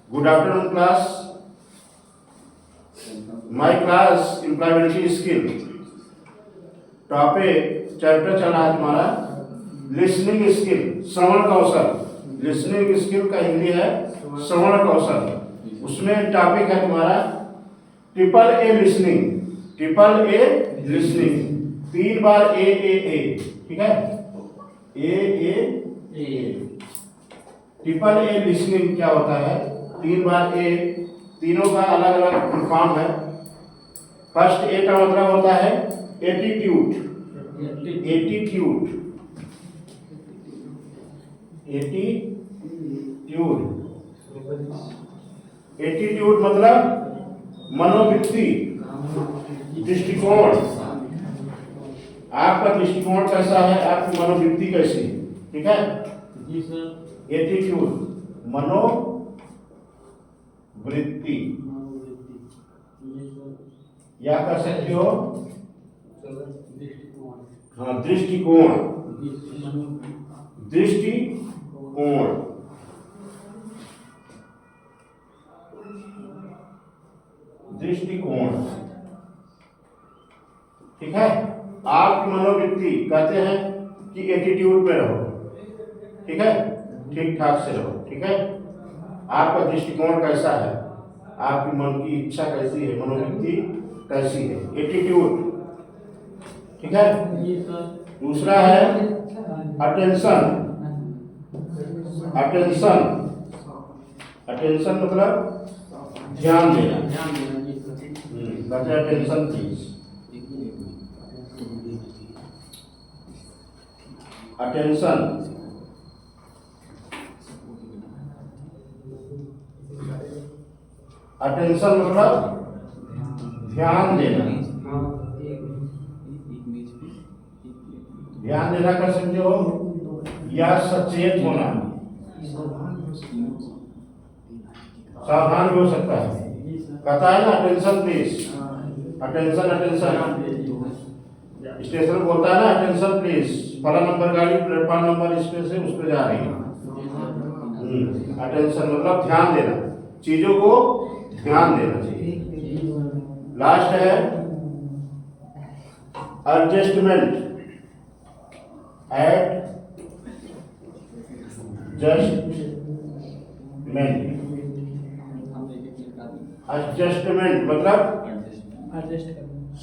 Good afternoon, class. My class employability skill topic chapter चल रहा है तुम्हारा लिसनिंग स्किल, श्रवण कौशल। लिसनिंग स्किल का हिंदी है श्रवण कौशल। उसमें टॉपिक है तुम्हारा triple A listening. Triple A listening, 3 बार ए, ठीक है, ए। ट्रिपल ए लिसनिंग क्या होता है? 3 बार ए, तीनों का अलग अलग फुल फॉर्म है। फर्स्ट ए का मतलब होता है एटीट्यूड। एटीट्यूड एटीट्यूड मतलब मनोवृत्ति, दृष्टिकोण। आपका दृष्टिकोण कैसा है, आपकी मनोवृत्ति कैसी, ठीक है जी सर। एटीट्यूड मनोवृत्ति, या कर सकते हो हाँ दृष्टिकोण। दृष्टिकोण दृष्टिकोण, ठीक है। आपकी मनोवृत्ति कहते हैं कि एटीट्यूड पे रहो, ठीक है, ठीक ठाक से रहो, ठीक है। आपका दृष्टिकोण कैसा है, आपकी मन की इच्छा कैसी है, मनोवृत्ति कैसी है, एटीट्यूड, ठीक है। दूसरा है अटेंशन। अटेंशन अटेंशन मतलब ध्यान देना। कहते हैं अटेंशन प्लीज। अटेंशन अटेंशन मतलब ध्यान देना। ध्यान देना कर सकते हो, या सचेत होना, सावधान भी हो सकता है। कहता है ना attention please, attention attention. Station बोलता है ना अटेंशन प्लीज, फला नंबर गाड़ी प्लेटफॉर्म नंबर इस पे से उस पे जा रही है। अटेंशन मतलब ध्यान देना, चीजों को ध्यान देना चाहिए। लास्ट है एडजस्टमेंट। एडजस्टमेंट मतलब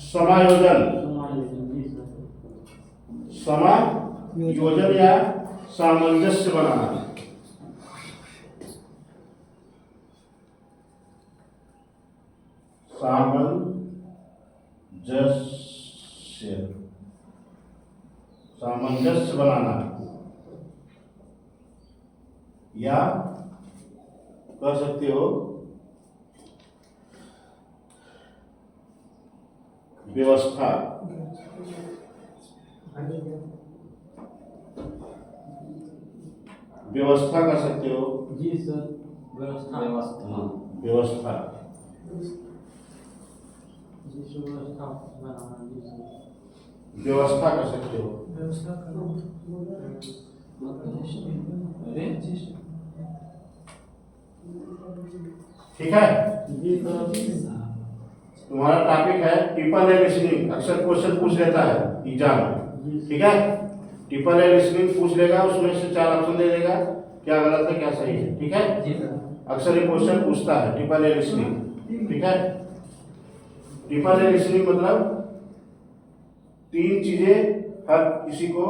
समायोजन। समायोजन या सामंजस्य बनाना। सामंजस्य बनाना, या कर सकते हो व्यवस्था। व्यवस्था कर सकते हो जी सर। व्यवस्था व्यवस्था व्यवस्था कर सकते हो। ठीक है, तुम्हारा टॉपिक है ट्रिपल ए लिसनिंग। अक्सर क्वेश्चन पूछ लेता है एग्जाम में, ठीक है। ट्रिपल ए लिसनिंग पूछ लेगा, उसमें से 4 ऑप्शन दे देगा, क्या गलत है क्या सही है, ठीक है। अक्सर ये क्वेश्चन पूछता है ट्रिपल ए लिसनिंग, ठीक है। ट्रिपल ए लिसनिंग मतलब 3 चीजें हर किसी को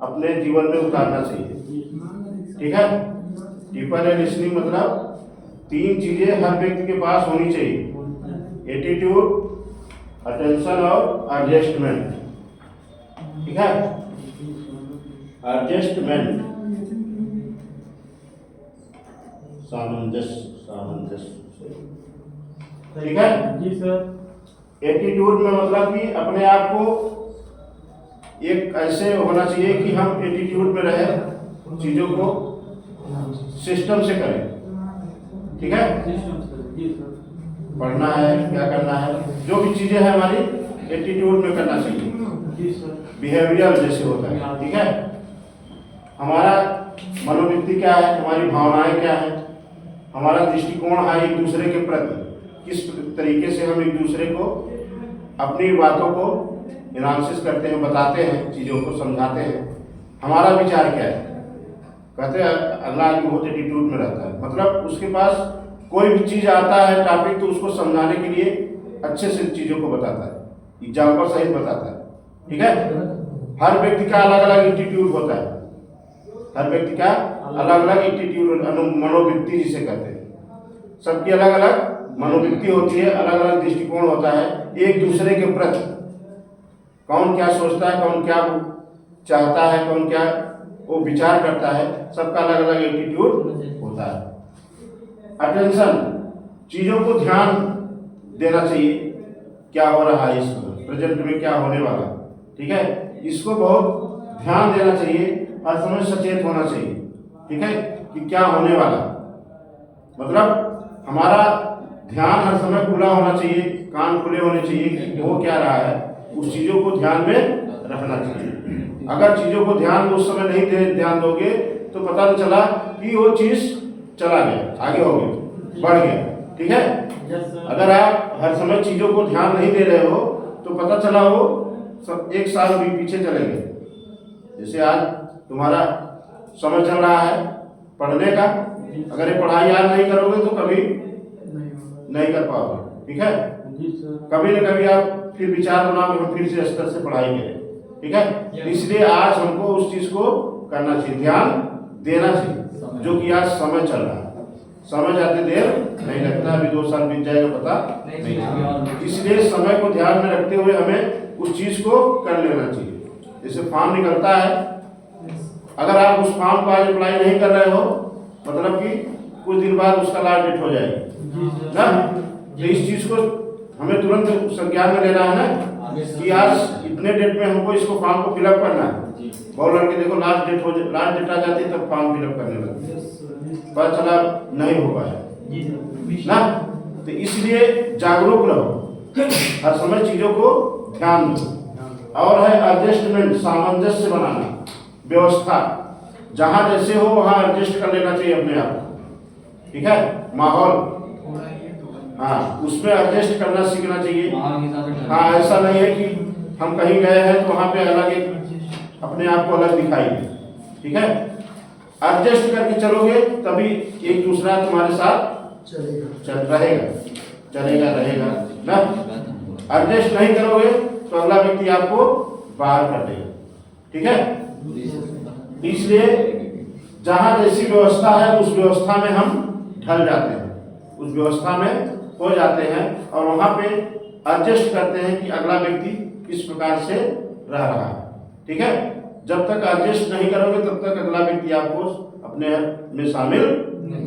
अपने जीवन में उतारना चाहिए, ठीक है। ट्रिपल ए लिसनिंग मतलब 3 चीजें हर व्यक्ति के पास होनी चाहिए, एटीट्यूड, अटेंशन और एडजस्टमेंट, ठीक है। एडजस्टमेंट सामंजस्य, ठीक है जी सर। एटीट्यूड में मतलब कि अपने आप को एक ऐसे होना चाहिए कि हम एटीट्यूड में रहे, चीजों को सिस्टम से करें, ठीक है। पढ़ना है, क्या करना है, जो भी चीजें हैं हमारी एटीट्यूड में करना चाहिए, बिहेवियर जैसे होता है, ठीक है। हमारा मनोवृत्ति क्या है, हमारी भावनाएं क्या है, हमारा दृष्टिकोण है एक दूसरे के प्रति, किस तरीके से हम एक दूसरे को अपनी बातों को एनालिसिस करते हैं, बताते हैं, चीज़ों को समझाते हैं, हमारा विचार क्या है। कहते हैं अगला आदमी बहुत एटीट्यूड में रहता है, मतलब उसके पास कोई भी चीज़ आता है टॉपिक तो उसको समझाने के लिए अच्छे से चीज़ों को बताता है, एग्जाम्पल सहित बताता है। ठीक है, हर व्यक्ति का अलग अलग एटीट्यूड होता है, हर व्यक्ति का अलग अलग एटीट्यूड, मनोवृत्ति जिसे कहते हैं, सबकी अलग अलग मनोवृत्ति होती है, अलग अलग दृष्टिकोण होता है एक दूसरे के प्रति। कौन क्या सोचता है, कौन क्या चाहता है, कौन क्या वो विचार करता है, सबका अलग अलग एटीट्यूड होता है। अटेंशन, चीजों को ध्यान देना चाहिए, क्या हो रहा है इस प्रेजेंट में, क्या होने वाला। ठीक है, इसको बहुत ध्यान देना चाहिए, हर समय सचेत होना चाहिए। ठीक है, कि क्या होने वाला, मतलब हमारा ध्यान हर समय खुला होना चाहिए, कान खुले होने चाहिए कि हो क्या रहा है, उस चीजों को ध्यान में रखना चाहिए। अगर चीजों को ध्यान उस समय नहीं ध्यान दोगे तो पता नहीं चला कि वो चीज चला गया, आगे हो गया, बढ़ गया। ठीक है, अगर आप हर समय चीजों को ध्यान नहीं दे रहे हो तो पता चला वो सब एक साल भी पीछे चले गए। जैसे आज तुम्हारा समय चल रहा है पढ़ने का, अगर ये पढ़ाई आज नहीं करोगे तो कभी नहीं कर पाओगे। ठीक है, कभी न कभी आप फिर विचार बनाओगे हम फिर से स्तर से पढ़ाई करें। ठीक है, इसलिए आज हमको उस चीज को करना चाहिए, ध्यान देना चाहिए, जो कि आज समय चल रहा है। समय जाते देर नहीं लगता, अभी 2 साल बीत जाएगा पता नहीं चलेगा। इसलिए समय को ध्यान में रखते हुए हमें उस चीज को कर लेना चाहिए। जैसे फॉर्म निकलता है, अगर आप उस फॉर्म को आज अप्लाई नहीं कर रहे हो मतलब कि कुछ दिन बाद उसका लास्ट डेट हो जाएगी ना, तो इस चीज को हमें तुरंत संज्ञान में लेना है ना कि आज इतने डेट में हमको इसको फॉर्म को फिलअप करना है। बहुत लड़के देखो लास्ट डेट आ जाती है तब फॉर्म फिलअप करने लगते हैं, पता चला नहीं हो पाया ना। तो इसलिए जागरूक रहो, हर समय चीजों को ध्यान दो। और है एडजस्टमेंट, सामंजस्य बनाना, व्यवस्था, जहां जैसे हो वहां एडजस्ट कर लेना चाहिए अपने आप को। ठीक है, माहौल, हाँ उसमें एडजस्ट करना सीखना चाहिए। हाँ, ऐसा नहीं है कि हम कहीं गए हैं तो वहां पे अलग एक अपने आप को अलग दिखाई दे। ठीक है, एडजस्ट करके चलोगे तभी एक दूसरा तुम्हारे साथ चलेगा रहेगा ना। एडजस्ट नहीं करोगे तो अगला व्यक्ति आपको बाहर कर देगा। ठीक है, इसलिए जहां जैसी व्यवस्था है उस व्यवस्था में हम ढल जाते हैं, उस व्यवस्था में हो जाते हैं और वहां पे एडजस्ट करते हैं कि अगला व्यक्ति किस प्रकार से रह रहा है। ठीक है, जब तक एडजस्ट नहीं करोगे तब तक अगला व्यक्ति आपको अपने में शामिल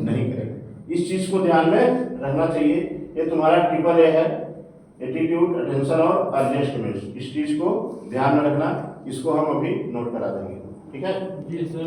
नहीं करेगा। इस चीज को ध्यान में रखना चाहिए। ये तुम्हारा ट्रिपल ए है, एटीट्यूड, अटेंशन और एडजस्टमेंट। इस चीज को ध्यान में रखना, इसको हम अभी नोट करा देंगे। ठीक है जी सर।